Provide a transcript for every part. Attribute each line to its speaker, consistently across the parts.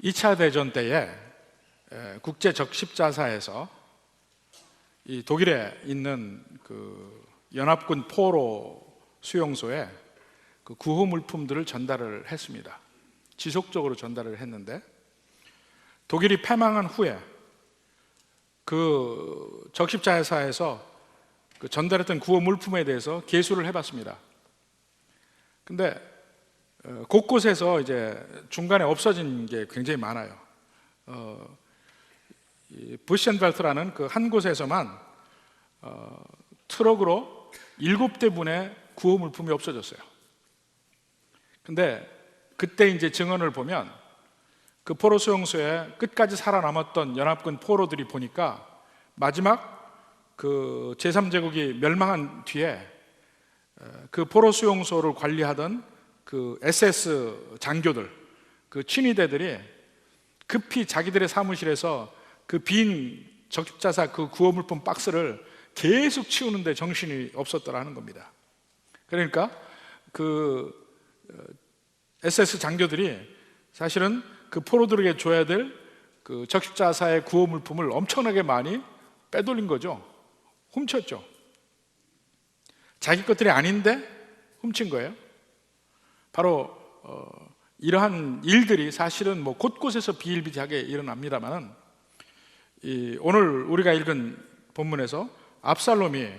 Speaker 1: 2차 대전 때에 국제 적십자사에서 이 독일에 있는 그 연합군 포로 수용소에 그 구호 물품들을 전달을 했습니다. 지속적으로 전달을 했는데, 독일이 패망한 후에 그 적십자사에서 그 전달했던 구호 물품에 대해서 계수를 해봤습니다. 근데 곳곳에서 이제 중간에 없어진 게 굉장히 많아요. 부셴벨트라는 그 한 곳에서만 트럭으로 7대분의 구호 물품이 없어졌어요. 근데 그때 이제 증언을 보면 그 포로 수용소에 끝까지 살아남았던 연합군 포로들이 보니까 마지막 그 제3제국이 멸망한 뒤에 그 포로 수용소를 관리하던 그 SS 장교들, 그 친위대들이 급히 자기들의 사무실에서 그 빈 적십자사 그 구호 물품 박스를 계속 치우는데 정신이 없었더라는 겁니다. 그러니까 그 SS 장교들이 사실은 그 포로들에게 줘야 될 그 적십자사의 구호 물품을 엄청나게 많이 빼돌린 거죠. 훔쳤죠. 자기 것들이 아닌데 훔친 거예요. 바로 이러한 일들이 사실은 뭐 곳곳에서 비일비재하게 일어납니다만, 오늘 우리가 읽은 본문에서 압살롬이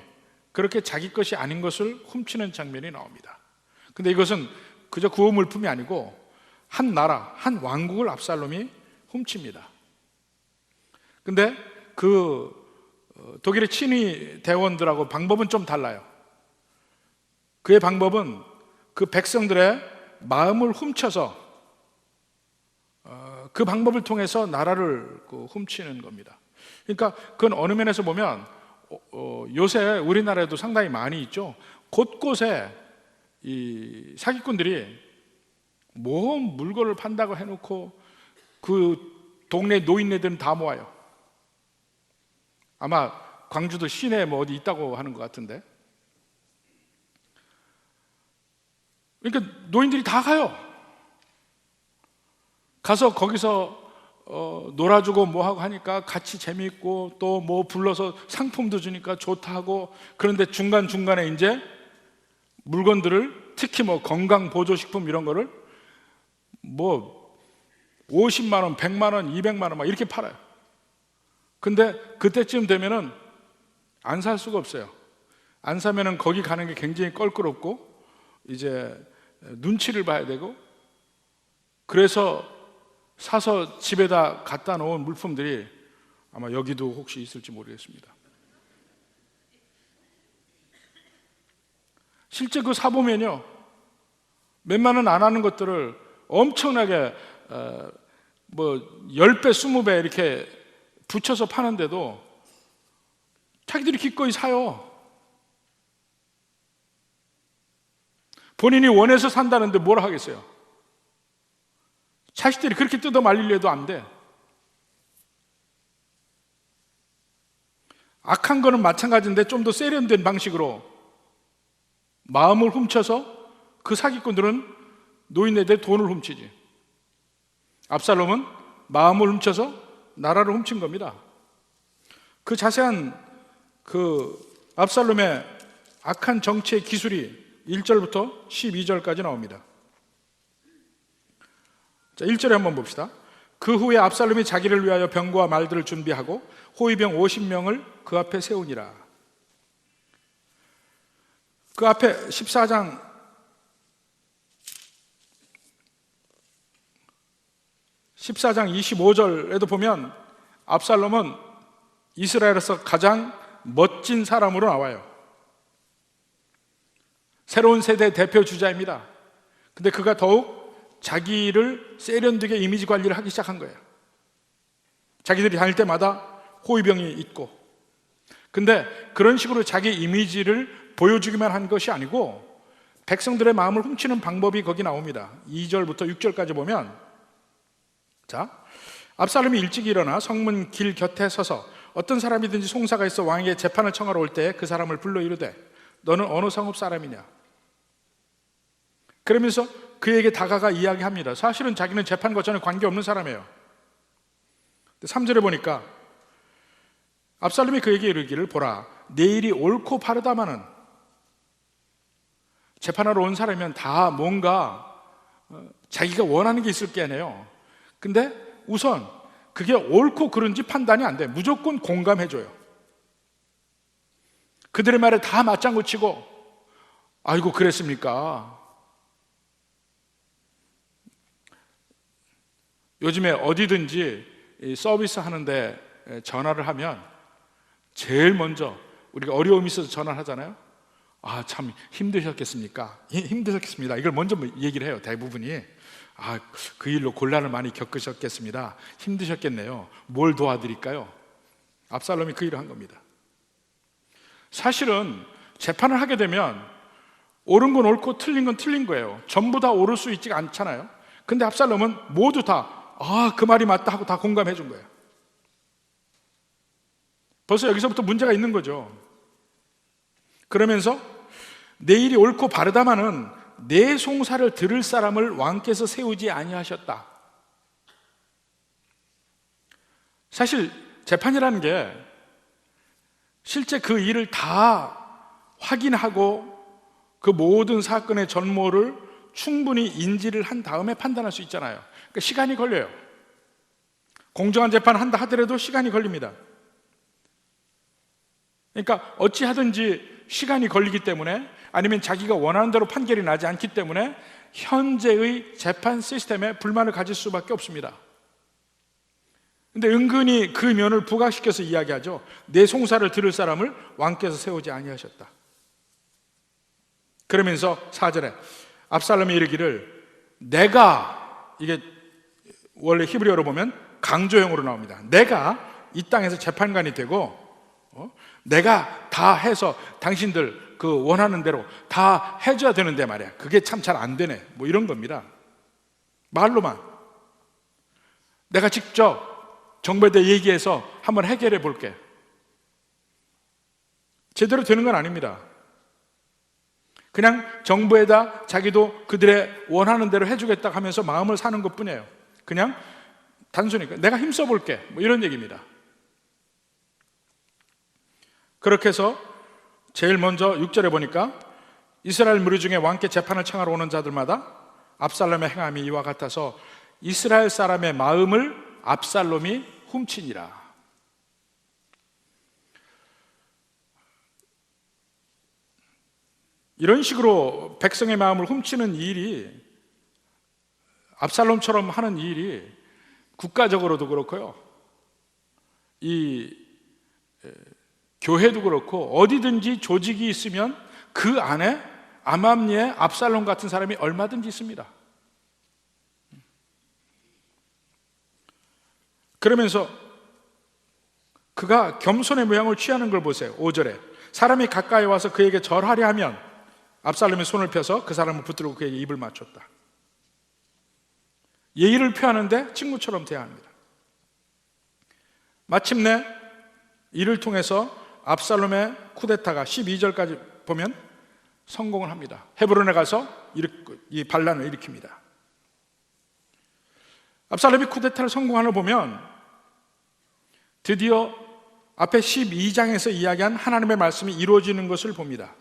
Speaker 1: 그렇게 자기 것이 아닌 것을 훔치는 장면이 나옵니다. 근데 이것은 그저 구호 물품이 아니고 한 나라, 한 왕국을 압살롬이 훔칩니다. 근데 그 독일의 친위 대원들하고 방법은 좀 달라요. 그의 방법은 그 백성들의 마음을 훔쳐서 그 방법을 통해서 나라를 훔치는 겁니다. 그러니까 그건 어느 면에서 보면 요새 우리나라에도 상당히 많이 있죠. 곳곳에 이 사기꾼들이 뭔 물건을 판다고 해놓고 그 동네 노인네들은 다 모아요. 아마 광주도 시내에 뭐 어디 있다고 하는 것 같은데, 그러니까 노인들이 다 가요. 가서 거기서 놀아주고 뭐하고 하니까 같이 재미있고 또 뭐 불러서 상품도 주니까 좋다 하고, 그런데 중간중간에 이제 물건들을, 특히 뭐 건강보조식품 이런 거를 뭐 50만 원, 100만 원, 200만 원 막 이렇게 팔아요. 근데 그때쯤 되면은 안 살 수가 없어요. 안 사면은 거기 가는 게 굉장히 껄끄럽고 이제 눈치를 봐야 되고, 그래서 사서 집에다 갖다 놓은 물품들이 아마 여기도 혹시 있을지 모르겠습니다. 실제 그 사보면요, 몇만 원 안 하는 것들을 엄청나게 뭐 10배, 20배 이렇게 붙여서 파는데도 자기들이 기꺼이 사요. 본인이 원해서 산다는데 뭐라 하겠어요? 자식들이 그렇게 뜯어 말리려 해도 안 돼. 악한 거는 마찬가지인데 좀 더 세련된 방식으로 마음을 훔쳐서 그 사기꾼들은 노인네들 돈을 훔치지. 압살롬은 마음을 훔쳐서 나라를 훔친 겁니다. 그 자세한 그 압살롬의 악한 정치의 기술이 1절부터 12절까지 나옵니다. 자, 1절에 한번 봅시다. 그 후에 압살롬이 자기를 위하여 병거와 말들을 준비하고 호위병 50명을 그 앞에 세우니라. 그 앞에 14장 25절에도 보면 압살롬은 이스라엘에서 가장 멋진 사람으로 나와요. 새로운 세대 대표 주자입니다. 근데 그가 더욱 자기를 세련되게 이미지 관리를 하기 시작한 거예요. 자기들이 다닐 때마다 호위병이 있고. 근데 그런 식으로 자기 이미지를 보여주기만 한 것이 아니고 백성들의 마음을 훔치는 방법이 거기 나옵니다. 2절부터 6절까지 보면, 자, 압살롬이 일찍 일어나 성문 길 곁에 서서 어떤 사람이든지 송사가 있어 왕에게 재판을 청하러 올 때 그 사람을 불러 이르되 너는 어느 성읍 사람이냐? 그러면서 그에게 다가가 이야기합니다. 사실은 자기는 재판과 전혀 관계없는 사람이에요. 3절에 보니까 압살롬이 그에게 이르기를, 보라, 내 일이 옳고 바르다마는, 재판하러 온 사람이면 다 뭔가 자기가 원하는 게 있을 게 아니에요. 근데 우선 그게 옳고 그른지 판단이 안 돼. 무조건 공감해줘요. 그들의 말에 다 맞장구 치고, 아이고 그랬습니까? 요즘에 어디든지 서비스 하는데 전화를 하면 제일 먼저 우리가 어려움이 있어서 전화를 하잖아요. 아, 참 힘드셨겠습니까? 힘드셨겠습니다. 이걸 먼저 얘기를 해요. 대부분이. 아, 그 일로 곤란을 많이 겪으셨겠습니다. 힘드셨겠네요. 뭘 도와드릴까요? 압살롬이 그 일을 한 겁니다. 사실은 재판을 하게 되면 옳은 건 옳고 틀린 건 틀린 거예요. 전부 다 옳을 수 있지 않잖아요. 근데 압살롬은 모두 다 그 말이 맞다 하고 다 공감해 준 거예요. 벌써 여기서부터 문제가 있는 거죠. 그러면서 내 일이 옳고 바르다마는 내 송사를 들을 사람을 왕께서 세우지 아니하셨다. 사실 재판이라는 게 실제 그 일을 다 확인하고 그 모든 사건의 전모를 충분히 인지를 한 다음에 판단할 수 있잖아요. 그러니까 시간이 걸려요. 공정한 재판을 한다 하더라도 시간이 걸립니다. 그러니까 어찌하든지 시간이 걸리기 때문에, 아니면 자기가 원하는 대로 판결이 나지 않기 때문에 현재의 재판 시스템에 불만을 가질 수밖에 없습니다. 근데 은근히 그 면을 부각시켜서 이야기하죠. 내 송사를 들을 사람을 왕께서 세우지 아니하셨다. 그러면서 4절에 압살롬이 이르기를, 내가, 이게 원래 히브리어로 보면 강조형으로 나옵니다. 내가 이 땅에서 재판관이 되고 내가 다 해서 당신들 그 원하는 대로 다 해줘야 되는데 말이야. 그게 참 잘 안 되네. 뭐 이런 겁니다. 말로만. 내가 직접 정부에다 얘기해서 한번 해결해 볼게. 제대로 되는 건 아닙니다. 그냥 정부에다 자기도 그들의 원하는 대로 해주겠다 하면서 마음을 사는 것 뿐이에요. 그냥 단순히 내가 힘써 볼게. 뭐 이런 얘기입니다. 그렇게 해서 제일 먼저 6절에 보니까 이스라엘 무리 중에 왕께 재판을 청하러 오는 자들마다 압살롬의 행함이 이와 같아서 이스라엘 사람의 마음을 압살롬이 훔치니라. 이런 식으로 백성의 마음을 훔치는 일이, 압살롬처럼 하는 일이 국가적으로도 그렇고요, 이 교회도 그렇고 어디든지 조직이 있으면 그 안에 암암리에 압살롬 같은 사람이 얼마든지 있습니다. 그러면서 그가 겸손의 모양을 취하는 걸 보세요. 5절에 사람이 가까이 와서 그에게 절하려 하면 압살롬이 손을 펴서 그 사람을 붙들고 그에게 입을 맞췄다. 예의를 표하는데 친구처럼 대합니다. 마침내 이를 통해서 압살롬의 쿠데타가 12절까지 보면 성공을 합니다. 헤브론에 가서 이 반란을 일으킵니다. 압살롬이 쿠데타를 성공하는 걸 보면 드디어 앞에 12장에서 이야기한 하나님의 말씀이 이루어지는 것을 봅니다.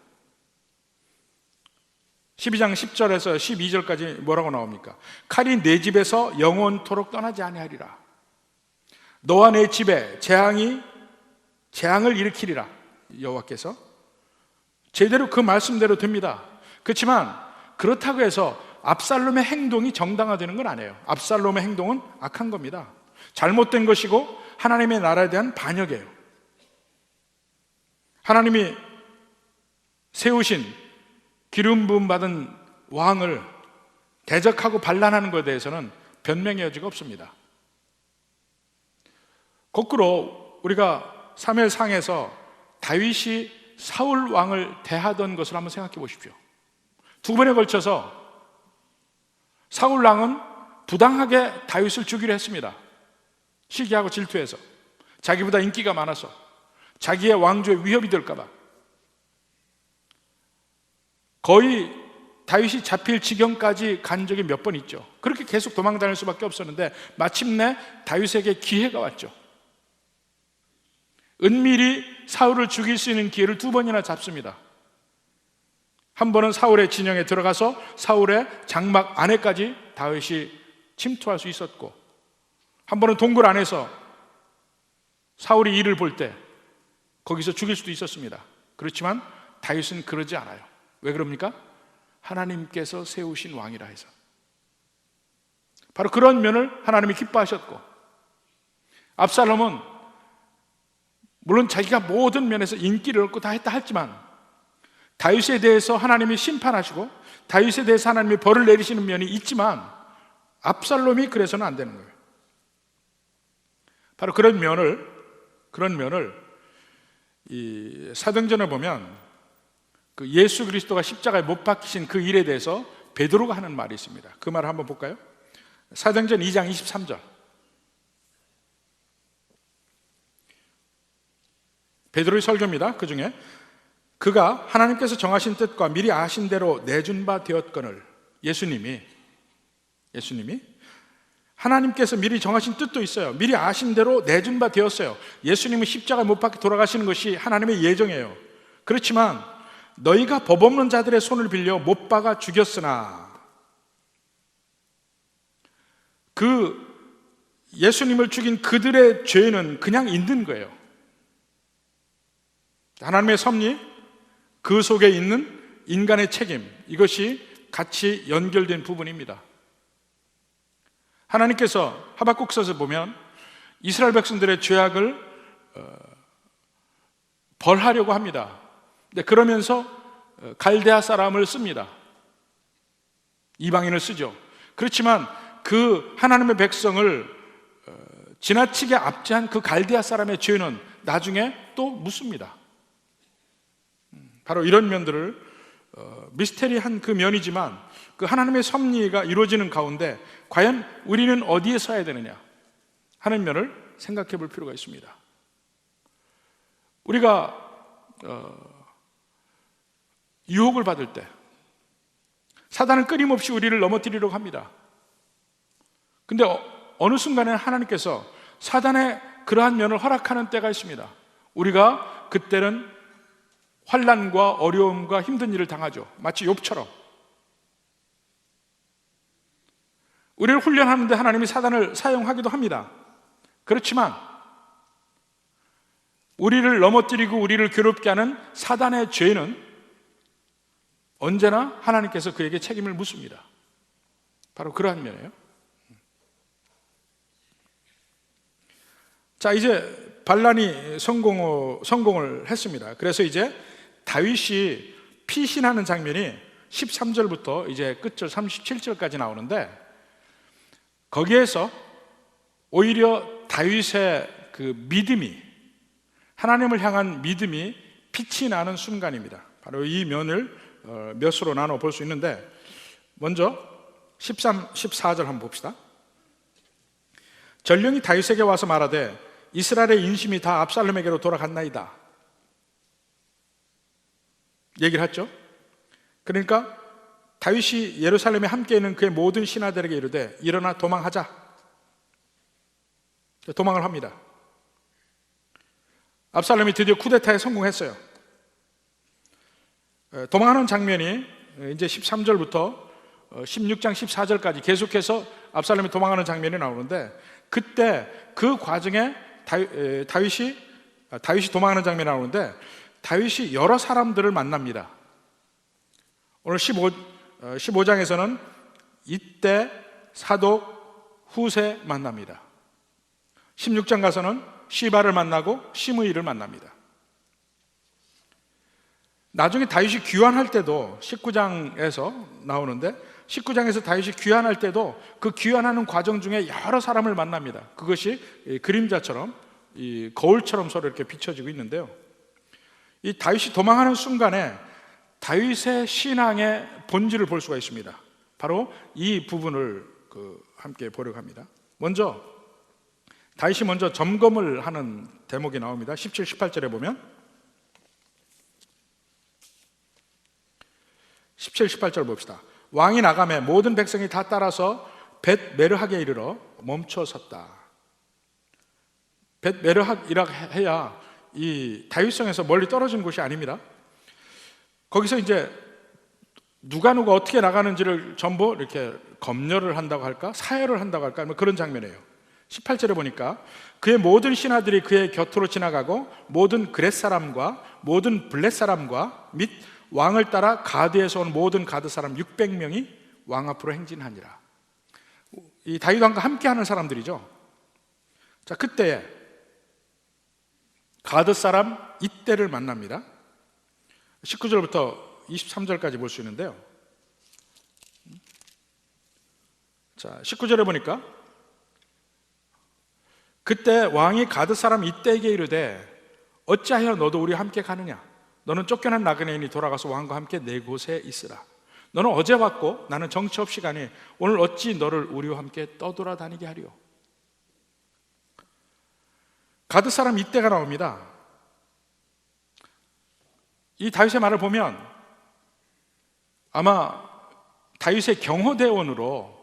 Speaker 1: 12장 10절에서 12절까지 뭐라고 나옵니까? 칼이 내 집에서 영원토록 떠나지 아니하리라. 너와 내 집에 재앙을 일으키리라. 여호와께서 제대로 그 말씀대로 됩니다. 그렇지만 그렇다고 해서 압살롬의 행동이 정당화되는 건 아니에요. 압살롬의 행동은 악한 겁니다. 잘못된 것이고 하나님의 나라에 대한 반역이에요. 하나님이 세우신 기름 부음 받은 왕을 대적하고 반란하는 것에 대해서는 변명의 여지가 없습니다. 거꾸로 우리가 사무엘상에서 다윗이 사울 왕을 대하던 것을 한번 생각해 보십시오. 두 번에 걸쳐서 사울 왕은 부당하게 다윗을 죽이려 했습니다. 시기하고 질투해서, 자기보다 인기가 많아서, 자기의 왕조에 위협이 될까 봐. 거의 다윗이 잡힐 지경까지 간 적이 몇 번 있죠. 그렇게 계속 도망 다닐 수밖에 없었는데 마침내 다윗에게 기회가 왔죠. 은밀히 사울을 죽일 수 있는 기회를 2번이나 잡습니다. 한 번은 사울의 진영에 들어가서 사울의 장막 안에까지 다윗이 침투할 수 있었고, 한 번은 동굴 안에서 사울이 이를 볼 때 거기서 죽일 수도 있었습니다. 그렇지만 다윗은 그러지 않아요. 왜 그럽니까? 하나님께서 세우신 왕이라 해서. 바로 그런 면을 하나님이 기뻐하셨고, 압살롬은 물론 자기가 모든 면에서 인기를 얻고 다 했다 했지만 다윗에 대해서 하나님이 심판하시고 다윗에 대해서 하나님이 벌을 내리시는 면이 있지만 압살롬이 그래서는 안 되는 거예요. 바로 그런 면을 이 사도행전을 보면 그 예수 그리스도가 십자가에 못 박히신 그 일에 대해서 베드로가 하는 말이 있습니다. 그 말을 한번 볼까요? 사도행전 2장 23절. 베드로의 설교입니다. 그 중에 그가 하나님께서 정하신 뜻과 미리 아신 대로 내준 바 되었거늘. 예수님이 하나님께서 미리 정하신 뜻도 있어요. 미리 아신 대로 내준 바 되었어요. 예수님은 십자가에 못 박혀 돌아가시는 것이 하나님의 예정이에요. 그렇지만 너희가 법 없는 자들의 손을 빌려 못 박아 죽였으나, 그 예수님을 죽인 그들의 죄는 그냥 있는 거예요. 하나님의 섭리, 그 속에 있는 인간의 책임, 이것이 같이 연결된 부분입니다. 하나님께서 하박국서에서 보면 이스라엘 백성들의 죄악을 벌하려고 합니다. 근데 그러면서 갈대아 사람을 씁니다. 이방인을 쓰죠. 그렇지만 그 하나님의 백성을 지나치게 압제한 그 갈대아 사람의 죄는 나중에 또 묻습니다. 바로 이런 면들을 미스테리한 그 면이지만 그 하나님의 섭리가 이루어지는 가운데 과연 우리는 어디에 서야 되느냐 하는 면을 생각해 볼 필요가 있습니다. 우리가 유혹을 받을 때 사단은 끊임없이 우리를 넘어뜨리려고 합니다. 근데 어느 순간에 하나님께서 사단의 그러한 면을 허락하는 때가 있습니다. 우리가 그때는 환난과 어려움과 힘든 일을 당하죠. 마치 욥처럼. 우리를 훈련하는데 하나님이 사단을 사용하기도 합니다. 그렇지만 우리를 넘어뜨리고 우리를 괴롭게 하는 사단의 죄는 언제나 하나님께서 그에게 책임을 묻습니다. 바로 그러한 면이에요. 자, 이제 반란이 성공을 했습니다. 그래서 이제 다윗이 피신하는 장면이 13절부터 이제 끝절 37절까지 나오는데, 거기에서 오히려 다윗의 그 믿음이, 하나님을 향한 믿음이 빛이 나는 순간입니다. 바로 이 면을 몇으로 나눠 볼 수 있는데, 먼저 13, 14절 한번 봅시다. 전령이 다윗에게 와서 말하되 이스라엘의 인심이 다 압살롬에게로 돌아갔나이다. 얘기를 했죠. 그러니까 다윗이 예루살렘에 함께 있는 그의 모든 신하들에게 이르되 일어나 도망하자. 도망을 합니다. 압살롬이 드디어 쿠데타에 성공했어요. 도망하는 장면이 이제 13절부터 16장 14절까지 계속해서 압살롬이 도망하는 장면이 나오는데, 그때 그 과정에 다윗이 도망하는 장면이 나오는데 다윗이 여러 사람들을 만납니다. 오늘 15장에서는 이때 사독 후세 만납니다. 16장 가서는 시바를 만나고 시므이를 만납니다. 나중에 다윗이 귀환할 때도 19장에서 나오는데, 19장에서 다윗이 귀환할 때도 그 귀환하는 과정 중에 여러 사람을 만납니다. 그것이 그림자처럼, 이 거울처럼 서로 이렇게 비춰지고 있는데요, 이 다윗이 도망하는 순간에 다윗의 신앙의 본질을 볼 수가 있습니다. 바로 이 부분을 함께 보려고 합니다. 먼저 다윗이 먼저 점검을 하는 대목이 나옵니다. 17, 18절에 보면, 17, 18절 봅시다. 왕이 나가매 모든 백성이 다 따라서 벳 메르학에 이르러 멈춰 섰다. 벳 메르학이라 해야 이 다윗성에서 멀리 떨어진 곳이 아닙니다. 거기서 이제 누가 어떻게 나가는지를 전부 이렇게 검열을 한다고 할까? 사열을 한다고 할까? 뭐 그런 장면이에요. 18절에 보니까 그의 모든 신하들이 그의 곁으로 지나가고 모든 그렛 사람과 모든 블렛 사람과 및 왕을 따라 가드에서 온 모든 가드 사람 600명이 왕 앞으로 행진하니라. 이 다윗 왕과 함께 하는 사람들이죠. 자, 그때에 가드 사람 이때를 만납니다. 19절부터 23절까지 볼 수 있는데요. 자, 19절에 보니까 그때 왕이 가드 사람 이때에게 이르되 어찌하여 너도 우리와 함께 가느냐? 너는 쫓겨난 나그네인이 돌아가서 왕과 함께 내 곳에 있으라. 너는 어제 왔고 나는 정처 없이 가니 오늘 어찌 너를 우리와 함께 떠돌아다니게 하리요? 가드 사람 이때가 나옵니다. 이 다윗의 말을 보면 아마 다윗의 경호대원으로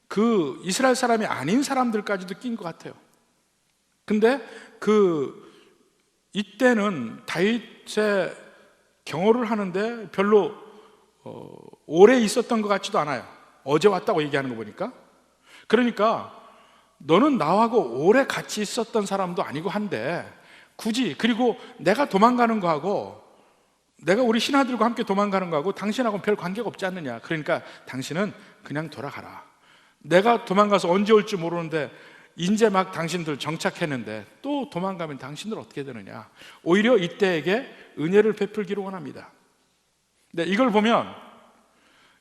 Speaker 1: 그 이스라엘 사람이 아닌 사람들까지도 낀 것 같아요. 근데 이때는 다윗의 경호를 하는데 별로 오래 있었던 것 같지도 않아요. 어제 왔다고 얘기하는 거 보니까. 그러니까 너는 나하고 오래 같이 있었던 사람도 아니고 한데 굳이, 그리고 내가 도망가는 거하고 내가 우리 신하들과 함께 도망가는 거하고 당신하고는 별 관계가 없지 않느냐. 그러니까 당신은 그냥 돌아가라. 내가 도망가서 언제 올지 모르는데 이제 막 당신들 정착했는데 또 도망가면 당신들 어떻게 되느냐. 오히려 이때에게 은혜를 베풀기를 원합니다. 근데 이걸 보면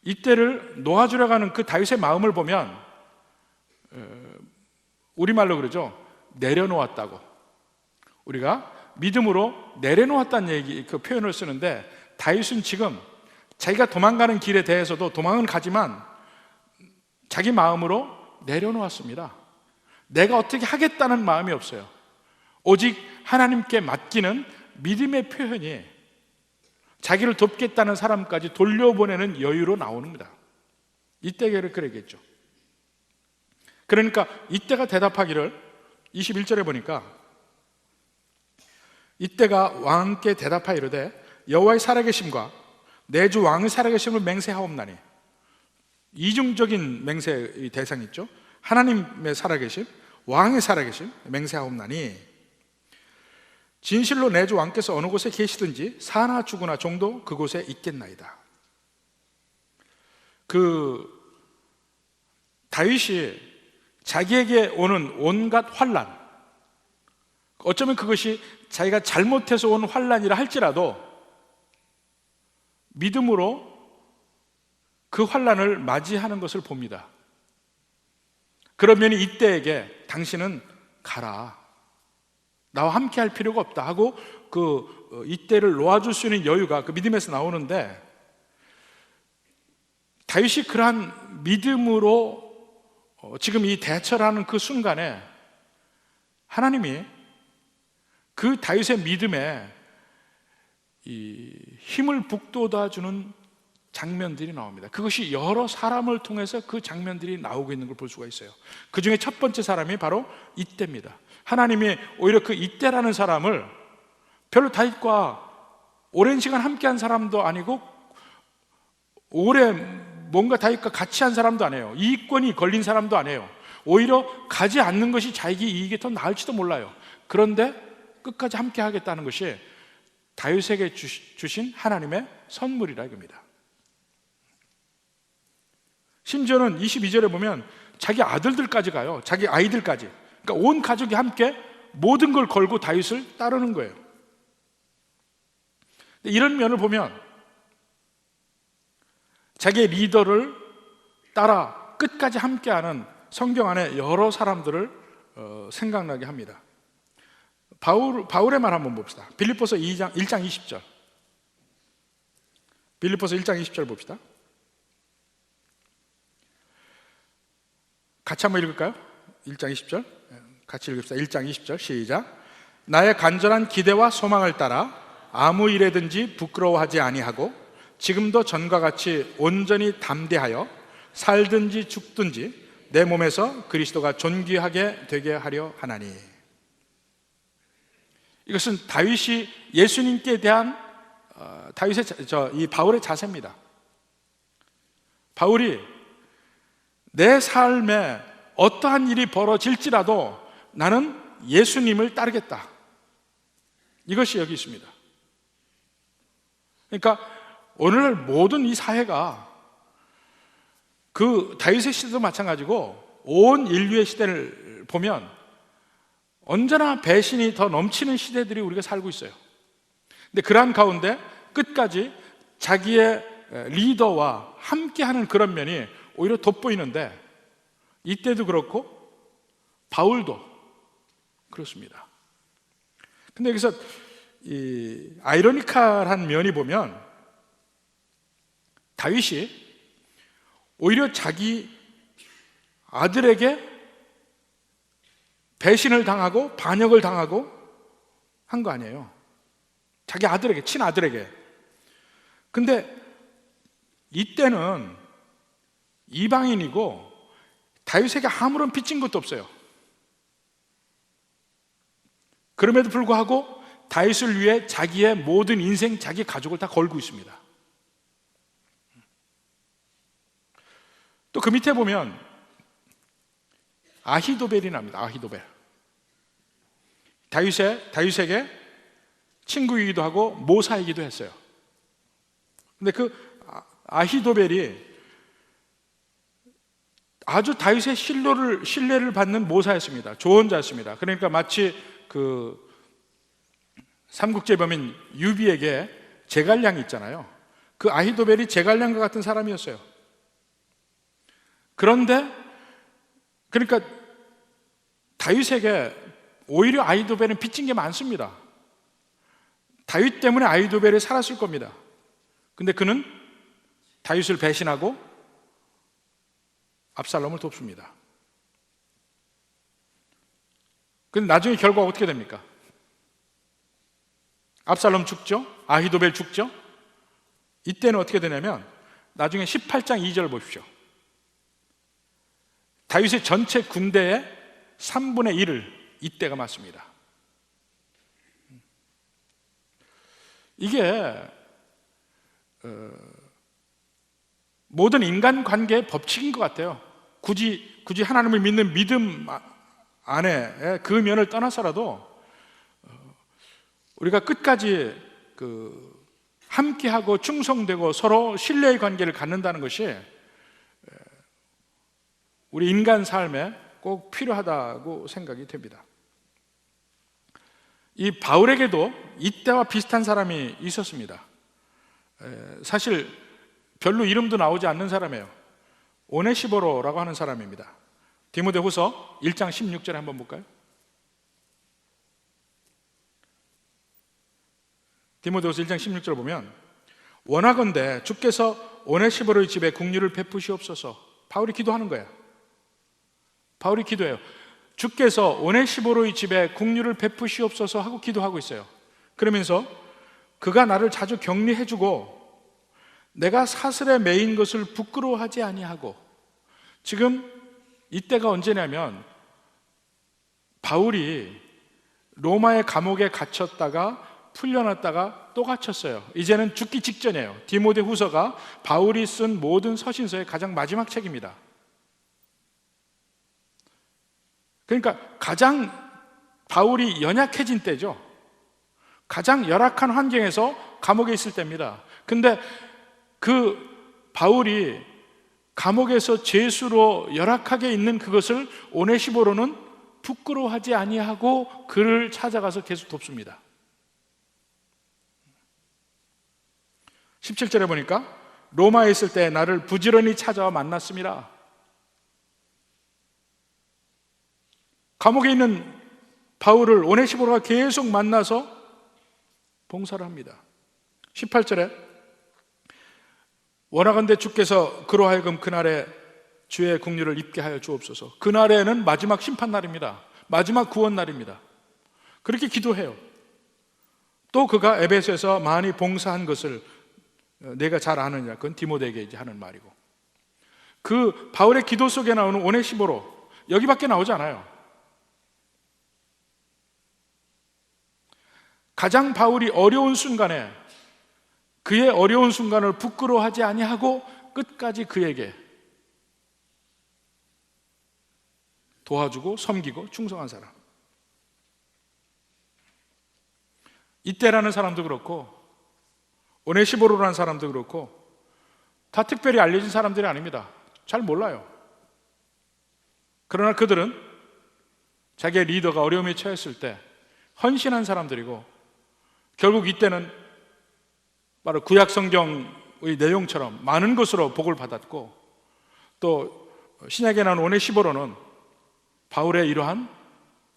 Speaker 1: 이때를 놓아주려고 하는 그 다윗의 마음을 보면 우리말로 그러죠. 내려놓았다고. 우리가 믿음으로 내려놓았다는 얘기, 그 표현을 쓰는데 다윗은 지금 자기가 도망가는 길에 대해서도 도망은 가지만 자기 마음으로 내려놓았습니다. 내가 어떻게 하겠다는 마음이 없어요. 오직 하나님께 맡기는 믿음의 표현이 자기를 돕겠다는 사람까지 돌려보내는 여유로 나오는 겁니다. 이때가 그러겠죠. 그러니까 이때가 대답하기를 21절에 보니까 이때가 왕께 대답하여 이르되 여호와의 살아계심과 내 주 왕의 살아계심을 맹세하옵나니. 이중적인 맹세의 대상이 있죠. 하나님의 살아계심, 왕의 살아계심 맹세하옵나니 진실로 내 주 왕께서 어느 곳에 계시든지 사나 죽으나 종도 그곳에 있겠나이다. 다윗이 자기에게 오는 온갖 환난, 어쩌면 그것이 자기가 잘못해서 온 환난이라 할지라도 믿음으로 그 환난을 맞이하는 것을 봅니다. 그러면 이때에게 당신은 가라, 나와 함께 할 필요가 없다 하고 이때를 놓아줄 수 있는 여유가 그 믿음에서 나오는데, 다윗이 그러한 믿음으로 지금 이 대처를 하는 그 순간에 하나님이 그 다윗의 믿음에 이 힘을 북돋아주는 장면들이 나옵니다. 그것이 여러 사람을 통해서 그 장면들이 나오고 있는 걸 볼 수가 있어요. 그 중에 첫 번째 사람이 바로 이때입니다. 하나님이 오히려 그 이때라는 사람을 별로 다윗과 오랜 시간 함께한 사람도 아니고 오래 뭔가 다윗과 같이 한 사람도 아니에요. 이익권이 걸린 사람도 아니에요. 오히려 가지 않는 것이 자기 이익이 더 나을지도 몰라요. 그런데 끝까지 함께 하겠다는 것이 다윗에게 주신 하나님의 선물이라 이겁니다. 심지어는 22절에 보면 자기 아들들까지 가요. 자기 아이들까지. 그러니까 온 가족이 함께 모든 걸 걸고 다윗을 따르는 거예요. 이런 면을 보면 자기의 리더를 따라 끝까지 함께하는 성경 안에 여러 사람들을 생각나게 합니다. 바울의 말 한번 봅시다. 빌립보서 1장 20절. 빌립보서 1장 20절 봅시다. 같이 한번 읽을까요? 1장 20절 같이 읽읍시다. 1장 20절 시작. 나의 간절한 기대와 소망을 따라 아무 일에든지 부끄러워하지 아니하고 지금도 전과 같이 온전히 담대하여 살든지 죽든지 내 몸에서 그리스도가 존귀하게 되게 하려 하나니. 이것은 다윗이 예수님께 대한 이 바울의 자세입니다. 바울이 내 삶에 어떠한 일이 벌어질지라도 나는 예수님을 따르겠다, 이것이 여기 있습니다. 그러니까 오늘날 모든 이 사회가 그 다윗의 시대도 마찬가지고 온 인류의 시대를 보면 언제나 배신이 더 넘치는 시대들이 우리가 살고 있어요. 근데 그러한 가운데 끝까지 자기의 리더와 함께하는 그런 면이 오히려 돋보이는데, 이때도 그렇고 바울도 그렇습니다. 근데 여기서 이 아이러니컬한 면이 보면 다윗이 오히려 자기 아들에게 배신을 당하고 반역을 당하고 한 거 아니에요. 자기 아들에게, 친아들에게. 근데 이때는 이방인이고 다윗에게 아무런 빚진 것도 없어요. 그럼에도 불구하고 다윗을 위해 자기의 모든 인생, 자기 가족을 다 걸고 있습니다. 또 그 밑에 보면 아히도벨이 납니다. 아히도벨. 다윗에게 친구이기도 하고 모사이기도 했어요. 근데 그 아히도벨이 아주 다윗의 신뢰를 받는 모사였습니다. 조언자였습니다. 그러니까 마치 그 삼국지범인 유비에게 제갈량이 있잖아요. 그 아히도벨이 제갈량과 같은 사람이었어요. 그런데 그러니까 다윗에게 오히려 아히도벨은 빚진 게 많습니다. 다윗 때문에 아히도벨이 살았을 겁니다. 근데 그는 다윗을 배신하고 압살롬을 돕습니다. 근데 나중에 결과가 어떻게 됩니까? 압살롬 죽죠? 아히도벨 죽죠? 이때는 어떻게 되냐면 나중에 18장 2절 보십시오. 다윗의 전체 군대의 3분의 1을 이때가 맞습니다. 이게 모든 인간관계의 법칙인 것 같아요. 굳이 하나님을 믿는 믿음 안에 그 면을 떠나서라도 우리가 끝까지 함께하고 충성되고 서로 신뢰의 관계를 갖는다는 것이 우리 인간 삶에 꼭 필요하다고 생각이 됩니다. 이 바울에게도 이때와 비슷한 사람이 있었습니다. 사실 별로 이름도 나오지 않는 사람이에요. 오네시보로라고 하는 사람입니다. 디모데후서 1장 16절에 한번 볼까요? 디모데후서 1장 16절 보면 원하건대 주께서 오네시보로의 집에 긍휼을 베푸시옵소서. 바울이 기도하는 거예요. 바울이 기도해요. 주께서 오네시보로의 집에 긍휼을 베푸시옵소서 하고 기도하고 있어요. 그러면서 그가 나를 자주 격려해주고 내가 사슬에 매인 것을 부끄러워하지 아니하고, 지금 이때가 언제냐면 바울이 로마의 감옥에 갇혔다가 풀려났다가 또 갇혔어요. 이제는 죽기 직전이에요. 디모데후서가 바울이 쓴 모든 서신서의 가장 마지막 책입니다. 그러니까 가장 바울이 연약해진 때죠. 가장 열악한 환경에서 감옥에 있을 때입니다. 근데 그 바울이 감옥에서 죄수로 열악하게 있는 그것을 오네시보로는 부끄러워하지 아니하고 그를 찾아가서 계속 돕습니다. 17절에 보니까 로마에 있을 때 나를 부지런히 찾아와 만났습니다. 감옥에 있는 바울을 오네시보로가 계속 만나서 봉사를 합니다. 18절에 원하건대 주께서 그로 하여금 그날에 주의 긍휼을 입게 하여 주옵소서. 그날에는 마지막 심판날입니다. 마지막 구원날입니다. 그렇게 기도해요. 또 그가 에베소에서 많이 봉사한 것을 내가 잘 아느냐, 그건 디모데에게 이제 하는 말이고, 그 바울의 기도 속에 나오는 오네시모로, 여기밖에 나오지 않아요. 가장 바울이 어려운 순간에 그의 어려운 순간을 부끄러워하지 아니하고 끝까지 그에게 도와주고 섬기고 충성한 사람. 이때라는 사람도 그렇고 오네시모로라는 사람도 그렇고 다 특별히 알려진 사람들이 아닙니다. 잘 몰라요. 그러나 그들은 자기의 리더가 어려움에 처했을 때 헌신한 사람들이고, 결국 이때는 바로 구약 성경의 내용처럼 많은 것으로 복을 받았고, 또 신약에 나온 오네시모로는 바울의 이러한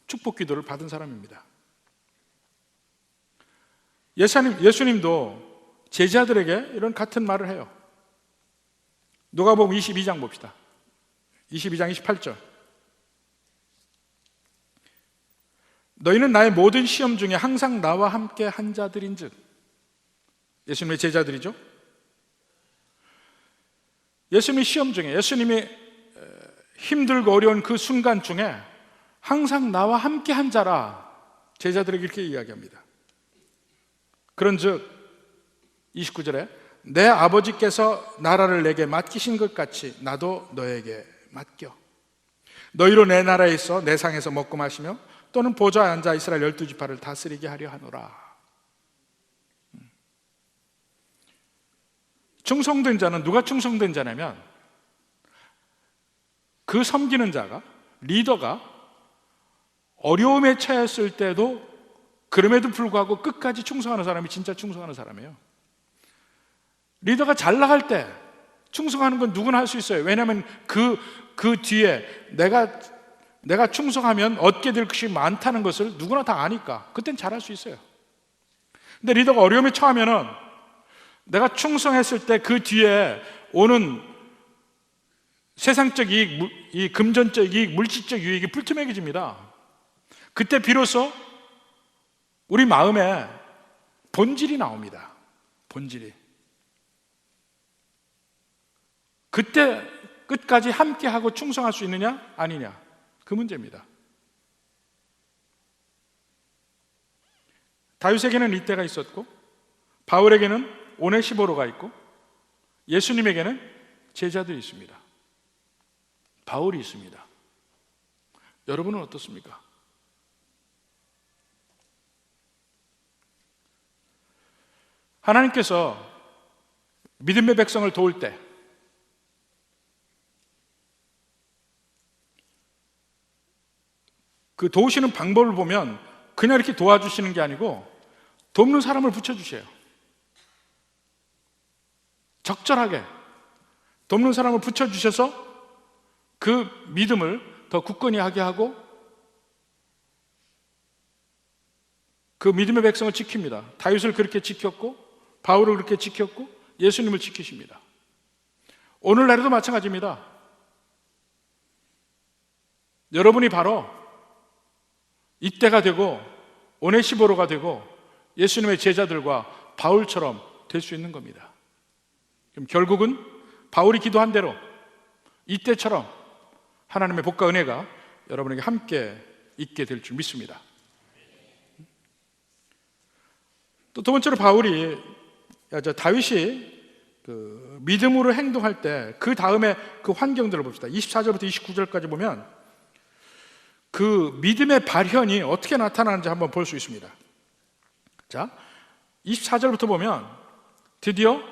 Speaker 1: 축복 기도를 받은 사람입니다. 예수님도 제자들에게 이런 같은 말을 해요. 누가복음 22장 봅시다. 22장 28절. 너희는 나의 모든 시험 중에 항상 나와 함께 한 자들인즉. 예수님의 제자들이죠. 예수님의 시험 중에, 예수님이 힘들고 어려운 그 순간 중에 항상 나와 함께 한 자라 제자들에게 이렇게 이야기합니다. 그런즉 29절에 내 아버지께서 나라를 내게 맡기신 것 같이 나도 너에게 맡겨. 너희로 내 나라에 있어 내 상에서 먹고 마시며 또는 보좌에 앉아 이스라엘 12지파를 다스리게 하려 하노라. 충성된 자는 누가 충성된 자냐면 그 섬기는 자가, 리더가 어려움에 처했을 때도 그럼에도 불구하고 끝까지 충성하는 사람이 진짜 충성하는 사람이에요. 리더가 잘 나갈 때 충성하는 건 누구나 할 수 있어요. 왜냐하면 그 뒤에 내가 충성하면 얻게 될 것이 많다는 것을 누구나 다 아니까 그땐 잘할 수 있어요. 근데 리더가 어려움에 처하면은 내가 충성했을 때 그 뒤에 오는 세상적 이익, 이 금전적 이익, 물질적 유익이 불투명해집니다. 그때 비로소 우리 마음에 본질이 나옵니다. 본질이. 그때 끝까지 함께하고 충성할 수 있느냐 아니냐, 그 문제입니다. 다윗에게는 이때가 있었고, 바울에게는 오네시모로가 있고, 예수님에게는 제자들이 있습니다. 바울이 있습니다. 여러분은 어떻습니까? 하나님께서 믿음의 백성을 도울 때 그 도우시는 방법을 보면 그냥 이렇게 도와주시는 게 아니고 돕는 사람을 붙여주세요. 적절하게 돕는 사람을 붙여주셔서 그 믿음을 더 굳건히 하게 하고 그 믿음의 백성을 지킵니다. 다윗을 그렇게 지켰고, 바울을 그렇게 지켰고, 예수님을 지키십니다. 오늘날에도 마찬가지입니다. 여러분이 바로 이때가 되고 오네시모로가 되고 예수님의 제자들과 바울처럼 될 수 있는 겁니다. 그럼 결국은 바울이 기도한 대로 이때처럼 하나님의 복과 은혜가 여러분에게 함께 있게 될 줄 믿습니다. 또 두 번째로 다윗이 그 믿음으로 행동할 때 그 다음에 그 환경들을 봅시다. 24절부터 29절까지 보면 그 믿음의 발현이 어떻게 나타나는지 한번 볼 수 있습니다. 자, 24절부터 보면 드디어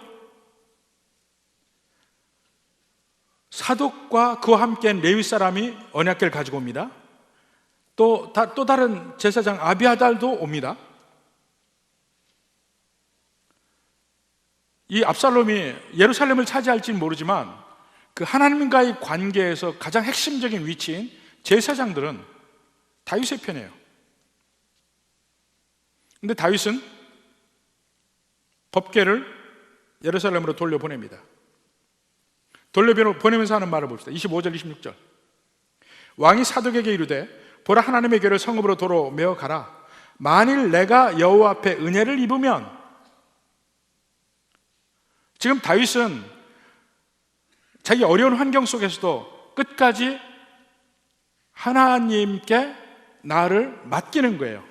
Speaker 1: 사독과 그와 함께한 레위 사람이 언약궤를 가지고 옵니다. 또 다른 제사장 아비아달도 옵니다. 이 압살롬이 예루살렘을 차지할지는 모르지만 그 하나님과의 관계에서 가장 핵심적인 위치인 제사장들은 다윗의 편이에요. 근데 다윗은 법궤를 예루살렘으로 돌려보냅니다. 돌려보내면서 하는 말을 봅시다. 25절 26절. 왕이 사독에게 이르되 보라, 하나님의 궤를 성읍으로 도로 메어 가라. 만일 내가 여호와 앞에 은혜를 입으면 지금 다윗은 자기 어려운 환경 속에서도 끝까지 하나님께 나를 맡기는 거예요.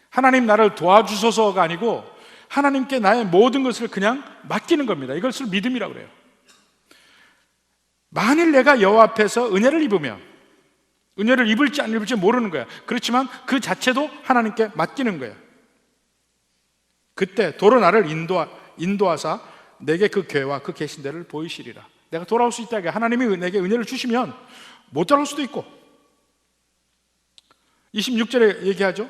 Speaker 1: 하나님 나를 도와주소서가 아니고 하나님께 나의 모든 것을 그냥 맡기는 겁니다. 이것을 믿음이라고 그래요. 만일 내가 여호와 앞에서 은혜를 입으면, 은혜를 입을지 안 입을지 모르는 거야. 그렇지만 그 자체도 하나님께 맡기는 거예요. 그때 도로 나를 인도하사 내게 그 궤와 그 계신 데를 보이시리라. 내가 돌아올 수 있다게 하나님이 내게 은혜를 주시면 못 돌아올 수도 있고, 26절에 얘기하죠.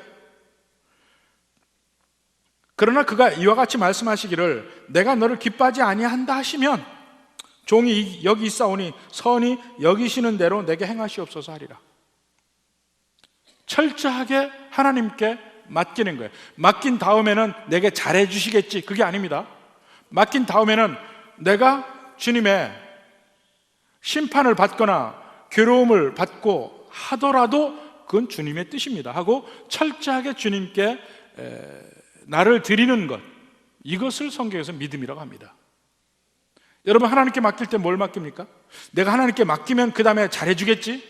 Speaker 1: 그러나 그가 이와 같이 말씀하시기를 내가 너를 기뻐하지 아니한다 하시면 종이 여기 있사오니 선히 여기시는 대로 내게 행하시옵소서 하리라. 철저하게 하나님께 맡기는 거예요. 맡긴 다음에는 내게 잘해 주시겠지, 그게 아닙니다. 맡긴 다음에는 내가 주님의 심판을 받거나 괴로움을 받고 하더라도 그건 주님의 뜻입니다 하고 철저하게 주님께 나를 드리는 것, 이것을 성경에서 믿음이라고 합니다. 여러분, 하나님께 맡길 때 뭘 맡깁니까? 내가 하나님께 맡기면 그 다음에 잘해주겠지?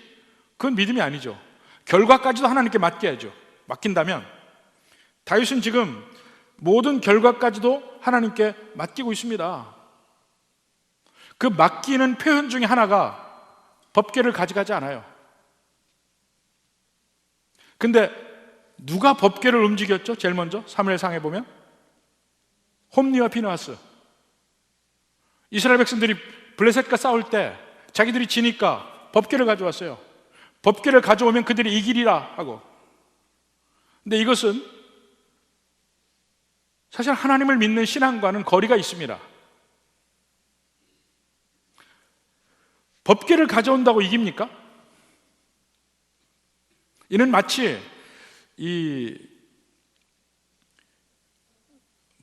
Speaker 1: 그건 믿음이 아니죠. 결과까지도 하나님께 맡겨야죠. 맡긴다면. 다윗은 지금 모든 결과까지도 하나님께 맡기고 있습니다. 그 맡기는 표현 중에 하나가 법궤를 가져가지 않아요. 근데 누가 법궤를 움직였죠? 제일 먼저 사무엘상에 보면 홈리와 피느하스. 이스라엘 백성들이 블레셋과 싸울 때 자기들이 지니까 법궤를 가져왔어요. 법궤를 가져오면 그들이 이기리라 하고. 근데 이것은 사실 하나님을 믿는 신앙과는 거리가 있습니다. 법궤를 가져온다고 이깁니까? 이는 마치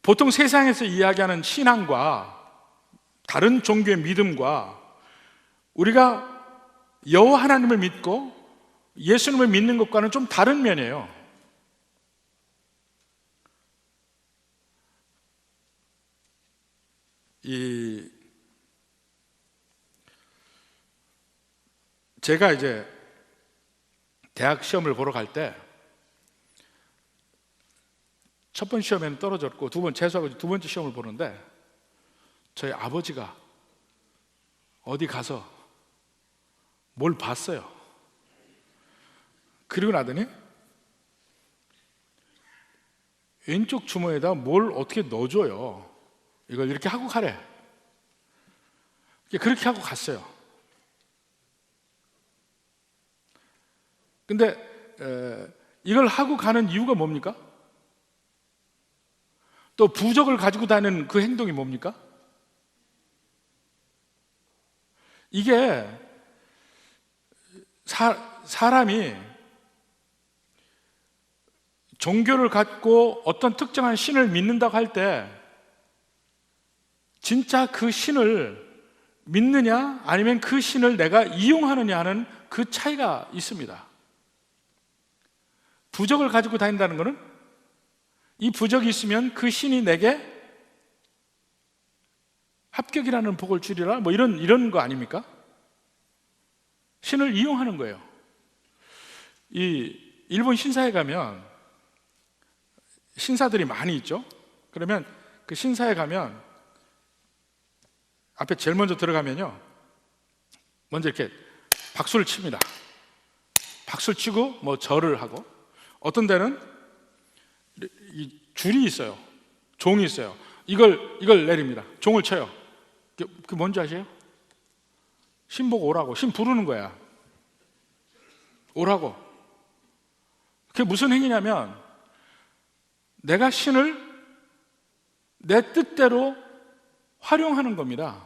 Speaker 1: 보통 세상에서 이야기하는 신앙과 다른 종교의 믿음과 우리가 여호와 하나님을 믿고 예수님을 믿는 것과는 좀 다른 면이에요. 제가 이제 대학 시험을 보러 갈 때 첫 번 시험에는 떨어졌고 재수하고 두 번째 시험을 보는데 저희 아버지가 어디 가서 뭘 봤어요. 그리고 나더니 왼쪽 주머니에다 뭘 어떻게 넣어줘요. 이걸 이렇게 하고 가래. 그렇게 하고 갔어요. 근데 이걸 하고 가는 이유가 뭡니까? 또 부적을 가지고 다니는 그 행동이 뭡니까? 이게 사람이 종교를 갖고 어떤 특정한 신을 믿는다고 할 때 진짜 그 신을 믿느냐 아니면 그 신을 내가 이용하느냐 하는 그 차이가 있습니다. 부적을 가지고 다닌다는 것은 이 부적이 있으면 그 신이 내게 합격이라는 복을 주리라 뭐 이런 거 아닙니까? 신을 이용하는 거예요. 이 일본 신사에 가면 신사들이 많이 있죠. 그러면 그 신사에 가면 앞에 제일 먼저 들어가면요, 먼저 이렇게 박수를 칩니다. 박수를 치고 뭐 절을 하고, 어떤 데는 이 줄이 있어요. 종이 있어요. 이걸 내립니다. 종을 쳐요. 그게 뭔지 아세요? 신 보고 오라고. 신 부르는 거야. 오라고. 그게 무슨 행위냐면 내가 신을 내 뜻대로 활용하는 겁니다.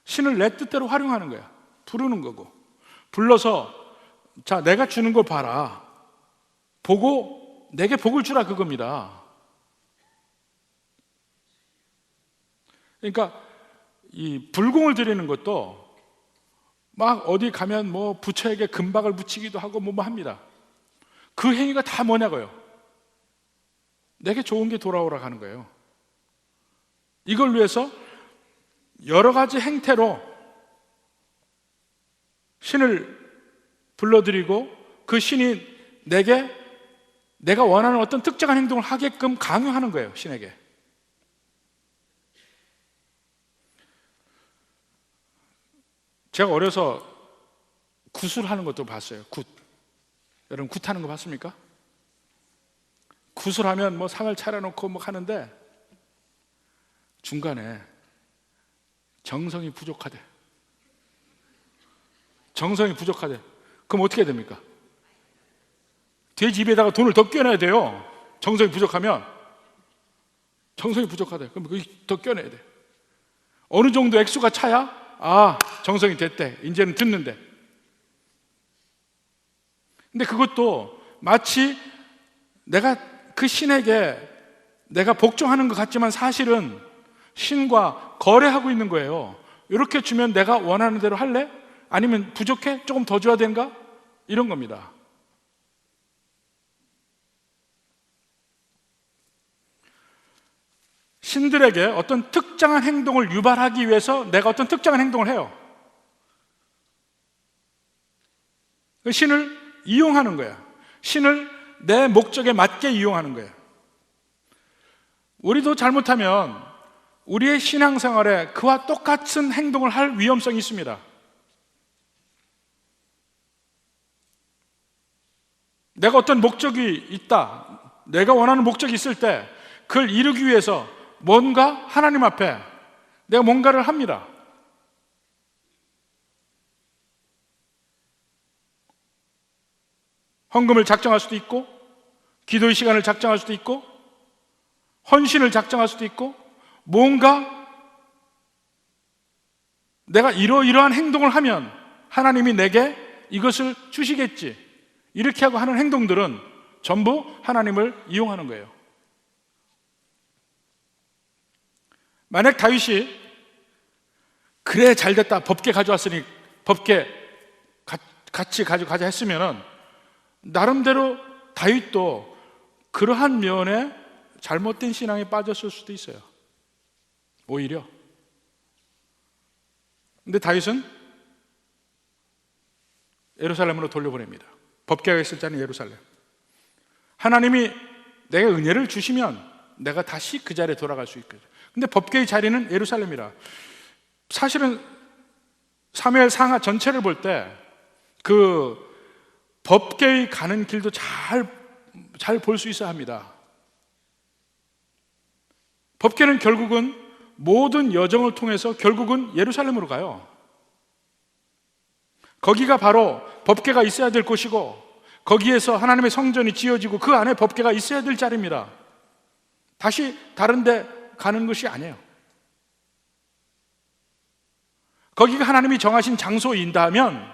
Speaker 1: 신을 내 뜻대로 활용하는 거야. 부르는 거고. 불러서 자, 내가 주는 걸 봐라. 보고 내게 복을 주라, 그겁니다. 그러니까 이 불공을 드리는 것도 막 어디 가면 뭐 부처에게 금박을 붙이기도 하고 뭐 합니다. 그 행위가 다 뭐냐고요? 내게 좋은 게 돌아오라 하는 거예요. 이걸 위해서 여러 가지 행태로 신을 불러들이고 그 신이 내가 원하는 어떤 특정한 행동을 하게끔 강요하는 거예요, 신에게. 제가 어려서 굿을 하는 것도 봤어요. 굿. 여러분 굿 하는 거 봤습니까? 굿을 하면 뭐 상을 차려놓고 뭐 하는데 중간에 정성이 부족하대. 정성이 부족하대. 그럼 어떻게 됩니까? 돼지 입에다가 돈을 더 껴내야 돼요. 정성이 부족하면. 정성이 부족하대. 그럼 더 껴내야 돼. 어느 정도 액수가 차야 정성이 됐대. 이제는 듣는데. 근데 그것도 마치 내가 그 신에게 내가 복종하는 것 같지만 사실은 신과 거래하고 있는 거예요. 이렇게 주면 내가 원하는 대로 할래? 아니면 부족해? 조금 더 줘야 되는가? 이런 겁니다. 신들에게 어떤 특정한 행동을 유발하기 위해서 내가 어떤 특정한 행동을 해요. 신을 이용하는 거야. 신을 내 목적에 맞게 이용하는 거예요. 우리도 잘못하면 우리의 신앙생활에 그와 똑같은 행동을 할 위험성이 있습니다. 내가 어떤 목적이 있다, 내가 원하는 목적이 있을 때 그걸 이루기 위해서 뭔가 하나님 앞에 내가 뭔가를 합니다. 헌금을 작정할 수도 있고, 기도의 시간을 작정할 수도 있고, 헌신을 작정할 수도 있고, 뭔가 내가 이러이러한 행동을 하면 하나님이 내게 이것을 주시겠지, 이렇게 하고 하는 행동들은 전부 하나님을 이용하는 거예요. 만약 다윗이 그래 잘됐다, 법궤 가져왔으니 법궤 같이 가져가자 했으면 나름대로 다윗도 그러한 면에 잘못된 신앙에 빠졌을 수도 있어요. 오히려. 근데 다윗은 예루살렘으로 돌려보냅니다. 법궤가 있을 때는 예루살렘. 하나님이 내게 은혜를 주시면 내가 다시 그 자리에 돌아갈 수 있거든요. 근데 법궤의 자리는 예루살렘이라. 사실은 사무엘 상하 전체를 볼 때 그 법궤의 가는 길도 잘 볼 수 있어야 합니다. 법궤는 결국은 모든 여정을 통해서 결국은 예루살렘으로 가요. 거기가 바로 법궤가 있어야 될 곳이고, 거기에서 하나님의 성전이 지어지고 그 안에 법궤가 있어야 될 자리입니다. 다시 다른 데 가는 것이 아니에요. 거기가 하나님이 정하신 장소인다 하면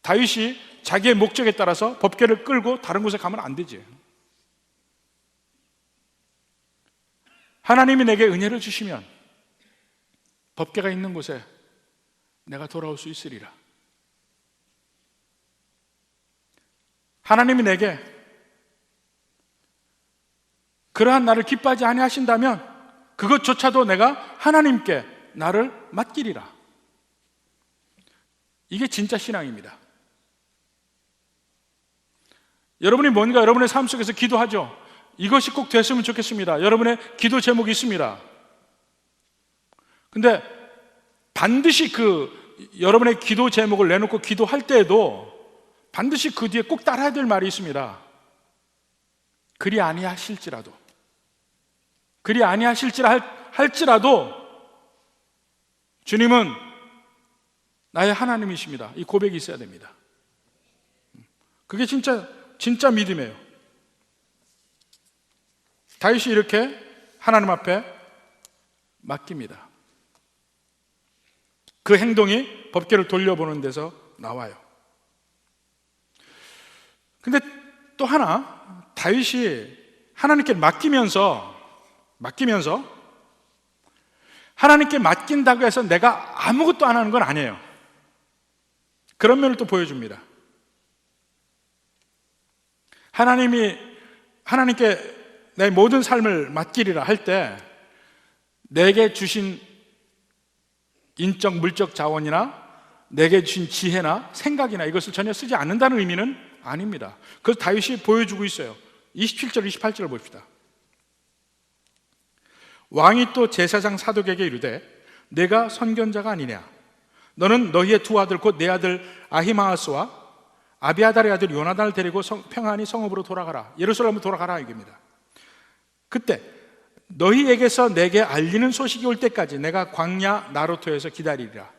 Speaker 1: 다윗이 자기의 목적에 따라서 법궤를 끌고 다른 곳에 가면 안 되지. 하나님이 내게 은혜를 주시면 법궤가 있는 곳에 내가 돌아올 수 있으리라. 하나님이 내게 그러한 나를 기뻐하지 아니하신다면 그것조차도 내가 하나님께 나를 맡기리라. 이게 진짜 신앙입니다. 여러분이 뭔가 여러분의 삶 속에서 기도하죠. 이것이 꼭 됐으면 좋겠습니다. 여러분의 기도 제목이 있습니다. 근데 반드시 여러분의 기도 제목을 내놓고 기도할 때에도 반드시 그 뒤에 꼭 따라야 될 말이 있습니다. 그리 아니하실지라도 할지라도 주님은 나의 하나님이십니다. 이 고백이 있어야 됩니다. 그게 진짜 믿음이에요. 다윗이 이렇게 하나님 앞에 맡깁니다. 그 행동이 법궤를 돌려보는 데서 나와요. 근데 또 하나, 다윗이 하나님께 맡기면서 하나님께 맡긴다고 해서 내가 아무것도 안 하는 건 아니에요. 그런 면을 또 보여줍니다. 하나님께 내 모든 삶을 맡기리라 할 때 내게 주신 인적, 물적 자원이나 내게 주신 지혜나 생각이나 이것을 전혀 쓰지 않는다는 의미는 아닙니다. 그래서 다윗이 보여주고 있어요. 27절, 28절을 봅시다. 왕이 또 제사장 사독에게 이르되 내가 선견자가 아니냐? 너는 너희의 두 아들 곧 내 아들 아히마아스와 아비아달의 아들 요나단을 데리고 평안히 성읍으로 돌아가라. 예루살렘으로 돌아가라 이겁니다. 그때 너희에게서 내게 알리는 소식이 올 때까지 내가 광야 나루토에서 기다리리라.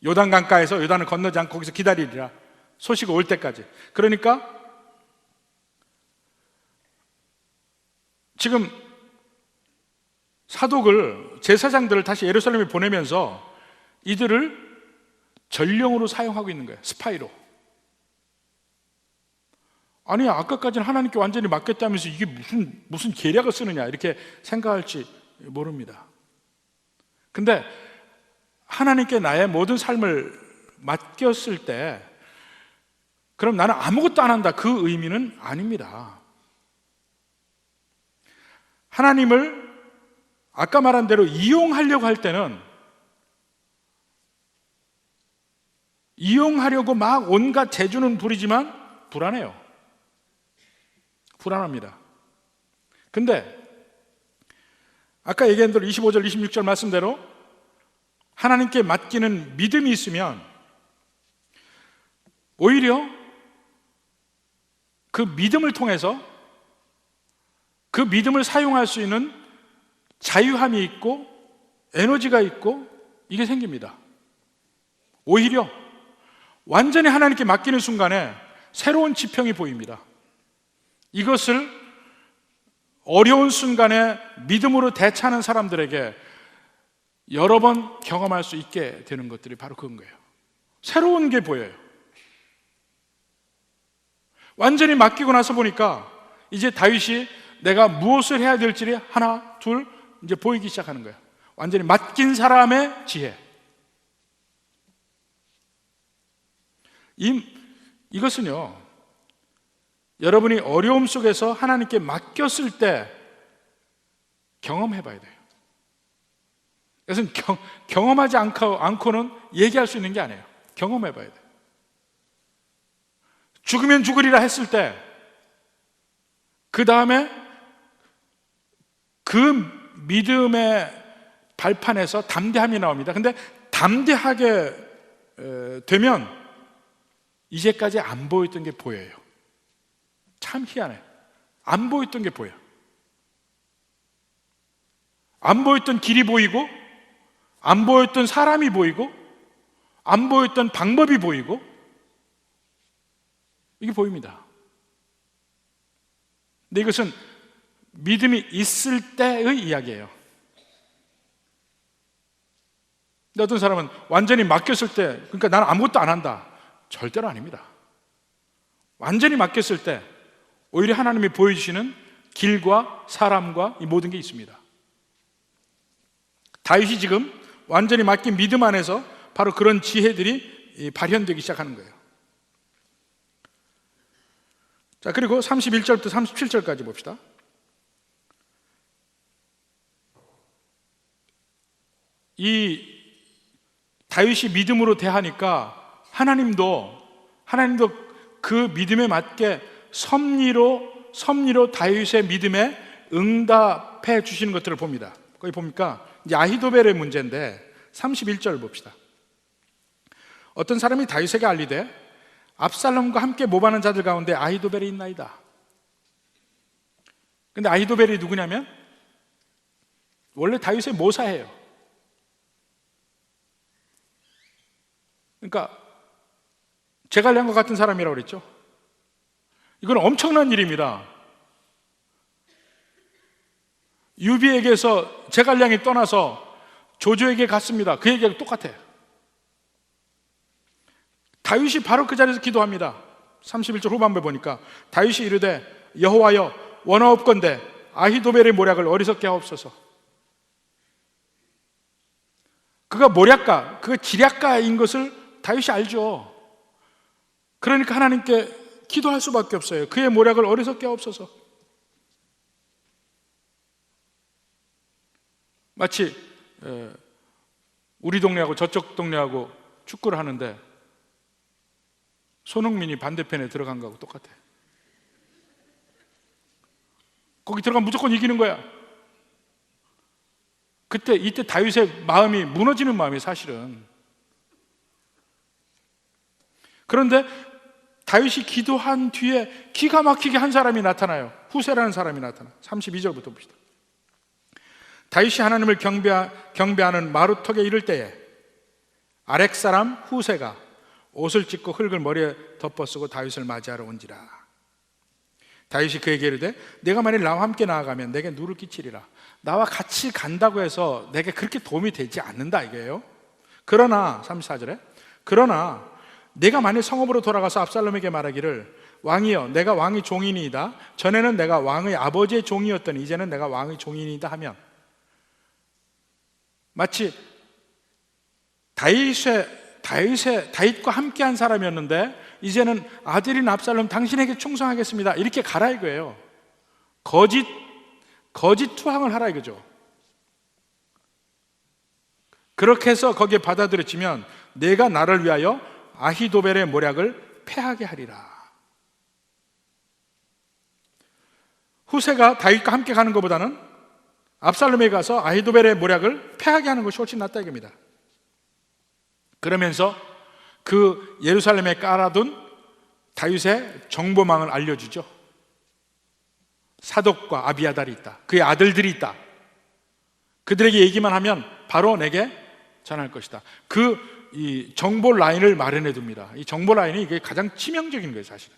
Speaker 1: 요단 강가에서 요단을 건너지 않고 거기서 기다리리라. 소식이 올 때까지. 그러니까 지금 사독을, 제사장들을 다시 예루살렘에 보내면서 이들을 전령으로 사용하고 있는 거예요. 스파이로. 아니, 아까까지는 하나님께 완전히 맡겼다면서 이게 무슨 계략을 쓰느냐 이렇게 생각할지 모릅니다. 근데 하나님께 나의 모든 삶을 맡겼을 때 그럼 나는 아무것도 안 한다, 그 의미는 아닙니다. 하나님을 아까 말한 대로 이용하려고 할 때는 이용하려고 막 온갖 재주는 부리지만 불안해요. 불안합니다. 근데 아까 얘기한 대로 25절, 26절 말씀대로 하나님께 맡기는 믿음이 있으면 오히려 그 믿음을 통해서 그 믿음을 사용할 수 있는 자유함이 있고 에너지가 있고 이게 생깁니다. 오히려 완전히 하나님께 맡기는 순간에 새로운 지평이 보입니다. 이것을 어려운 순간에 믿음으로 대처하는 사람들에게 여러 번 경험할 수 있게 되는 것들이 바로 그런 거예요. 새로운 게 보여요. 완전히 맡기고 나서 보니까 이제 다윗이 내가 무엇을 해야 될지 하나, 둘 이제 보이기 시작하는 거예요. 완전히 맡긴 사람의 지혜. 이것은요, 여러분이 어려움 속에서 하나님께 맡겼을 때 경험해 봐야 돼요. 이것은 경험하지 않고는 얘기할 수 있는 게 아니에요. 경험해 봐야 돼요. 죽으면 죽으리라 했을 때 그 다음에 그 믿음의 발판에서 담대함이 나옵니다. 근데 담대하게 되면 이제까지 안 보였던 게 보여요. 참 희한해. 안 보였던 게 보여. 안 보였던 길이 보이고, 안 보였던 사람이 보이고, 안 보였던 방법이 보이고, 이게 보입니다. 근데 이것은 믿음이 있을 때의 이야기예요. 근데 어떤 사람은 완전히 맡겼을 때, 그러니까 나는 아무것도 안 한다. 절대로 아닙니다. 완전히 맡겼을 때 오히려 하나님이 보여주시는 길과 사람과 이 모든 게 있습니다. 다윗이 지금 완전히 맡긴 믿음 안에서 바로 그런 지혜들이 발현되기 시작하는 거예요. 자, 그리고 31절부터 37절까지 봅시다. 이 다윗이 믿음으로 대하니까 하나님도 그 믿음에 맞게 섭리로 다윗의 믿음에 응답해 주시는 것들을 봅니다. 거기 보니까 이제 아히도벨의 문제인데 31절 봅시다. 어떤 사람이 다윗에게 알리되 압살롬과 함께 모반하는 자들 가운데 아히도벨이 있나이다. 근데 아히도벨이 누구냐면 원래 다윗의 모사예요. 그러니까 제갈량과 같은 사람이라고 그랬죠. 이건 엄청난 일입니다. 유비에게서 제갈량이 떠나서 조조에게 갔습니다. 그 얘기가 똑같아. 다윗이 바로 그 자리에서 기도합니다. 31절 후반부에 보니까 다윗이 이르되 여호와여 원하옵건대 아히도벨의 모략을 어리석게 하옵소서. 그가 모략가, 그가 지략가인 것을 다윗이 알죠. 그러니까 하나님께 기도할 수밖에 없어요. 그의 모략을 어리석게 하옵소서. 마치 우리 동네하고 저쪽 동네하고 축구를 하는데 손흥민이 반대편에 들어간 거하고 똑같아. 거기 들어가면 무조건 이기는 거야. 이때 다윗의 마음이 무너지는 마음이 사실은. 그런데 다윗이 기도한 뒤에 기가 막히게 한 사람이 나타나요. 후세라는 사람이 나타나요. 32절부터 봅시다. 다윗이 하나님을 경배하는 마루턱에 이를 때에 아렉 사람 후세가 옷을 찢고 흙을 머리에 덮어쓰고 다윗을 맞이하러 온지라. 다윗이 그에게 이르되 내가 만일 나와 함께 나아가면 내게 누를 끼치리라. 나와 같이 간다고 해서 내게 그렇게 도움이 되지 않는다 이거예요. 그러나 34절에 그러나 내가 만일 성읍으로 돌아가서 압살롬에게 말하기를 왕이여 내가 왕의 종이니이다. 전에는 내가 왕의 아버지의 종이었더니 이제는 내가 왕의 종이니이다 하면 마치 다윗과 함께한 사람이었는데 이제는 아들인 압살롬 당신에게 충성하겠습니다 이렇게 가라 이거예요. 거짓 투항을 하라 이거죠. 그렇게 해서 거기에 받아들여지면 내가 나를 위하여 아히도벨의 모략을 패하게 하리라. 후세가 다윗과 함께 가는 것보다는 압살롬에 가서 아히도벨의 모략을 패하게 하는 것이 훨씬 낫다 이겁니다. 그러면서 그 예루살렘에 깔아둔 다윗의 정보망을 알려주죠. 사독과 아비아달이 있다. 그의 아들들이 있다. 그들에게 얘기만 하면 바로 내게 전할 것이다. 이 정보 라인을 마련해 둡니다. 이 정보 라인이 이게 가장 치명적인 거예요, 사실은.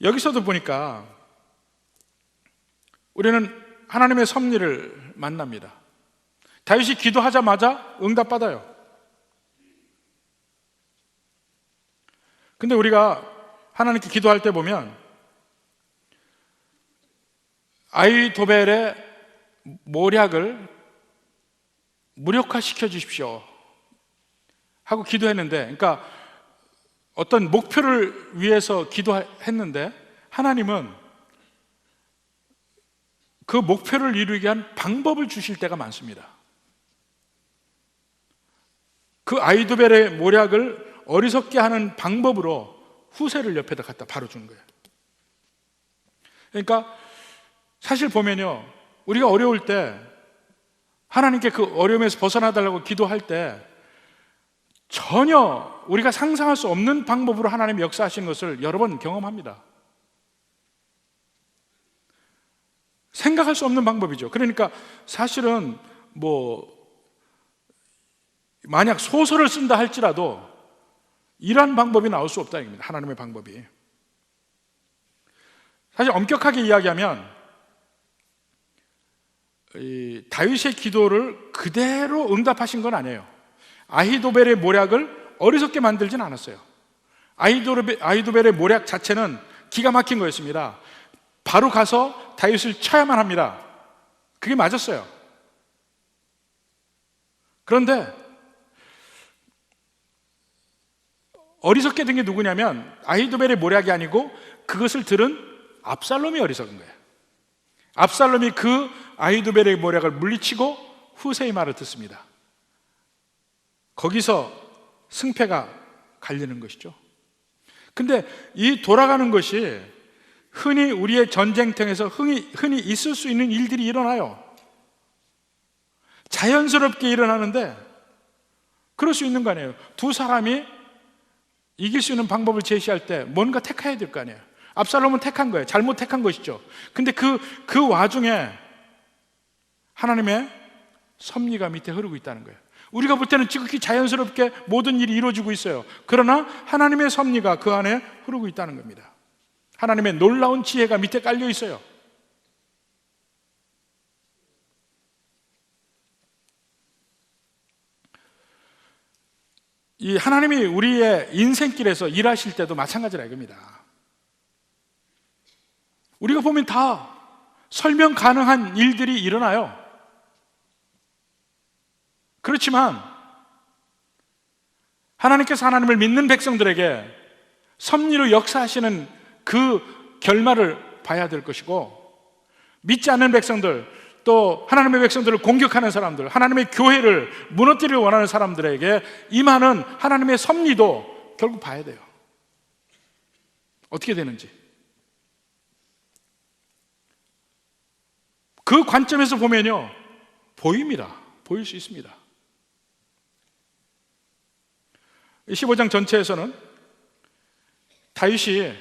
Speaker 1: 여기서도 보니까 우리는 하나님의 섭리를 만납니다. 다윗이 기도하자마자 응답받아요. 근데 우리가 하나님께 기도할 때 보면 아히도벨의 모략을 무력화시켜 주십시오 하고 기도했는데, 그러니까 어떤 목표를 위해서 기도했는데 하나님은 그 목표를 이루기 위한 방법을 주실 때가 많습니다. 그 아히도벨의 모략을 어리석게 하는 방법으로 후세를 옆에다 갖다 바로 준 거예요. 그러니까 사실 보면요, 우리가 어려울 때 하나님께 그 어려움에서 벗어나달라고 기도할 때 전혀 우리가 상상할 수 없는 방법으로 하나님이 역사하시는 것을 여러 번 경험합니다. 생각할 수 없는 방법이죠. 그러니까 사실은 만약 소설을 쓴다 할지라도 이러한 방법이 나올 수 없다 입니다. 하나님의 방법이. 사실 엄격하게 이야기하면 다윗의 기도를 그대로 응답하신 건 아니에요. 아히도벨의 모략을 어리석게 만들진 않았어요. 아히도벨의 모략 자체는 기가 막힌 거였습니다. 바로 가서 다윗을 쳐야만 합니다. 그게 맞았어요. 그런데 어리석게 된 게 누구냐면 아히도벨의 모략이 아니고 그것을 들은 압살롬이 어리석은 거예요. 압살롬이 그 아히도벨의 모략을 물리치고 후세의 말을 듣습니다. 거기서 승패가 갈리는 것이죠. 근데 이 돌아가는 것이 흔히 우리의 전쟁터에서 흔히 있을 수 있는 일들이 일어나요. 자연스럽게 일어나는데 그럴 수 있는 거 아니에요. 두 사람이 이길 수 있는 방법을 제시할 때 뭔가 택해야 될 거 아니에요. 압살롬은 택한 거예요. 잘못 택한 것이죠. 근데 그 와중에 하나님의 섭리가 밑에 흐르고 있다는 거예요. 우리가 볼 때는 지극히 자연스럽게 모든 일이 이루어지고 있어요. 그러나 하나님의 섭리가 그 안에 흐르고 있다는 겁니다. 하나님의 놀라운 지혜가 밑에 깔려 있어요. 이 하나님이 우리의 인생길에서 일하실 때도 마찬가지라 이겁니다. 우리가 보면 다 설명 가능한 일들이 일어나요. 그렇지만 하나님께서 하나님을 믿는 백성들에게 섭리로 역사하시는 그 결말을 봐야 될 것이고, 믿지 않는 백성들, 또 하나님의 백성들을 공격하는 사람들, 하나님의 교회를 무너뜨리려 원하는 사람들에게 임하는 하나님의 섭리도 결국 봐야 돼요. 어떻게 되는지. 그 관점에서 보면요, 보입니다. 보일 수 있습니다. 15장 전체에서는 다윗이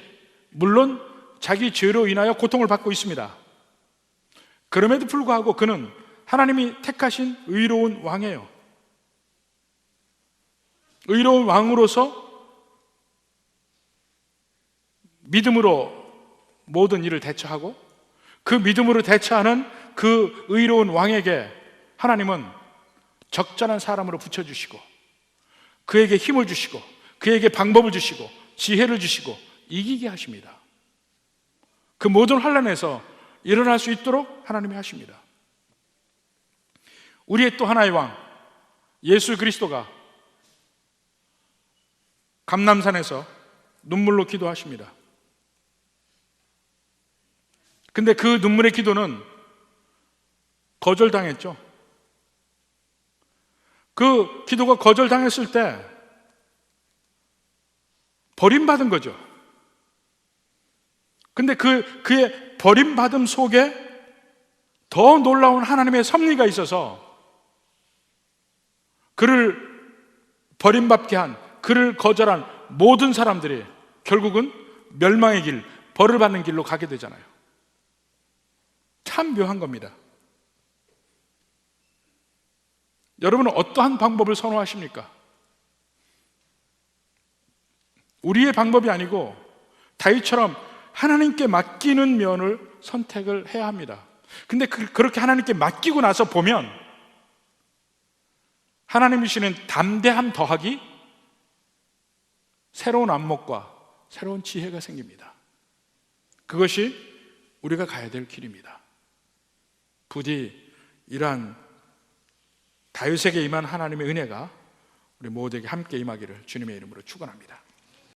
Speaker 1: 물론 자기 죄로 인하여 고통을 받고 있습니다. 그럼에도 불구하고 그는 하나님이 택하신 의로운 왕이에요. 의로운 왕으로서 믿음으로 모든 일을 대처하고, 그 믿음으로 대처하는 그 의로운 왕에게 하나님은 적절한 사람으로 붙여주시고, 그에게 힘을 주시고, 그에게 방법을 주시고, 지혜를 주시고 이기게 하십니다. 그 모든 환난에서 일어날 수 있도록 하나님이 하십니다. 우리의 또 하나의 왕 예수 그리스도가 감람산에서 눈물로 기도하십니다. 근데 그 눈물의 기도는 거절당했죠. 그 기도가 거절당했을 때 버림받은 거죠. 근데 그의 버림받음 속에 더 놀라운 하나님의 섭리가 있어서 그를 버림받게 한, 그를 거절한 모든 사람들이 결국은 멸망의 길, 벌을 받는 길로 가게 되잖아요. 참 묘한 겁니다. 여러분은 어떠한 방법을 선호하십니까? 우리의 방법이 아니고 다윗처럼 하나님께 맡기는 면을 선택을 해야 합니다. 근데 그렇게 하나님께 맡기고 나서 보면 하나님이 주시는 담대함 더하기 새로운 안목과 새로운 지혜가 생깁니다. 그것이 우리가 가야 될 길입니다. 부디 이러한 다윗에게 임한 하나님의 은혜가 우리 모두에게 함께 임하기를 주님의 이름으로 축원합니다.